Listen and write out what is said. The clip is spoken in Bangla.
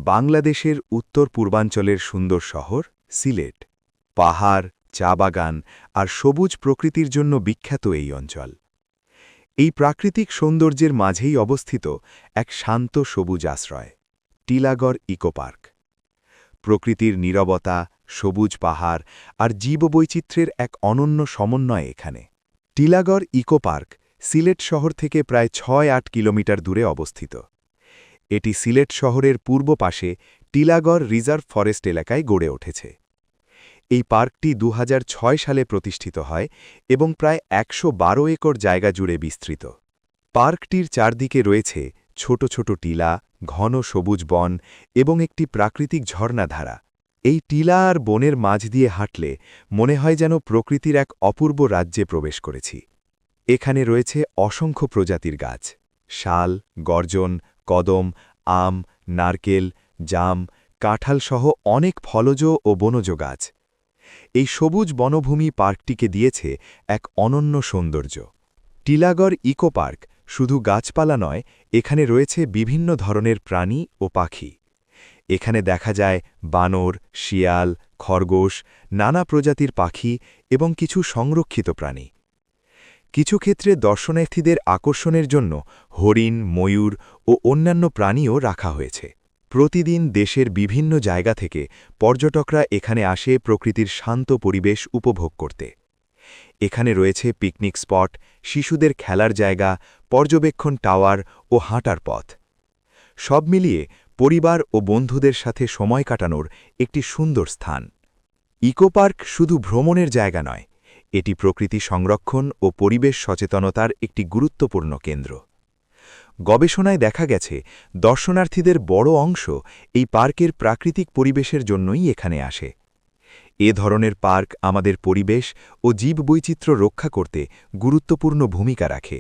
বাংলাদেশের উত্তর পূর্বাঞ্চলের সুন্দর শহর সিলেট পাহাড়, চা বাগান আর সবুজ প্রকৃতির জন্য বিখ্যাত এই অঞ্চল। এই প্রাকৃতিক সৌন্দর্যের মাঝেই অবস্থিত এক শান্ত সবুজ আশ্রয়, টিলাগড় ইকো পার্ক। প্রকৃতির নীরবতা, সবুজ পাহাড় আর জীববৈচিত্র্যের এক অনন্য সমন্বয় এখানে। টিলাগড় ইকো পার্ক সিলেট শহর থেকে প্রায় ৬-৮ কিলোমিটার দূরে অবস্থিত। এটি সিলেট শহরের পূর্ব পাশে টিলাগড় রিজার্ভ ফরেস্ট এলাকায় গড়ে উঠেছে। এই পার্কটি ২০০৬ সালে প্রতিষ্ঠিত হয় এবং প্রায় ১১২ একর জায়গা জুড়ে বিস্তৃত। পার্কটির চারদিকে রয়েছে ছোট ছোট টিলা, ঘন সবুজ বন এবং একটি প্রাকৃতিক ঝর্ণাধারা। এই টিলা আর বনের মাঝ দিয়ে হাঁটলে মনে হয় যেন প্রকৃতির এক অপূর্ব রাজ্যে প্রবেশ করেছি। এখানে রয়েছে অসংখ্য প্রজাতির গাছ, শাল, গর্জন, কদম, আম, নারকেল, জাম, কাঁঠালসহ অনেক ফলজ ও বনজ গাছ। এই সবুজ বনভূমি পার্কটিকে দিয়েছে এক অনন্য সৌন্দর্য। টিলাগড় ইকো পার্ক শুধু গাছপালা নয়, এখানে রয়েছে বিভিন্ন ধরনের প্রাণী ও পাখি। এখানে দেখা যায় বানর, শিয়াল, খরগোশ, নানা প্রজাতির পাখি এবং কিছু সংরক্ষিত প্রাণী। কিছু ক্ষেত্রে দর্শনার্থীদের আকর্ষণের জন্য হরিণ, ময়ূর ও অন্যান্য প্রাণীও রাখা হয়েছে। প্রতিদিন দেশের বিভিন্ন জায়গা থেকে পর্যটকরা এখানে আসে প্রকৃতির শান্ত পরিবেশ উপভোগ করতে। এখানে রয়েছে পিকনিক স্পট, শিশুদের খেলার জায়গা, পর্যবেক্ষণ টাওয়ার ও হাঁটার পথ। সব মিলিয়ে পরিবার ও বন্ধুদের সাথে সময় কাটানোর একটি সুন্দর স্থান। ইকো পার্ক শুধু ভ্রমণের জায়গা নয়, এটি প্রকৃতি সংরক্ষণ ও পরিবেশ সচেতনতার একটি গুরুত্বপূর্ণ কেন্দ্র। গবেষণায় দেখা গেছে দর্শনার্থীদের বড় অংশ এই পার্কের প্রাকৃতিক পরিবেশের জন্যই এখানে আসে। এ ধরনের পার্ক আমাদের পরিবেশ ও জীববৈচিত্র্য রক্ষা করতে গুরুত্বপূর্ণ ভূমিকা রাখে।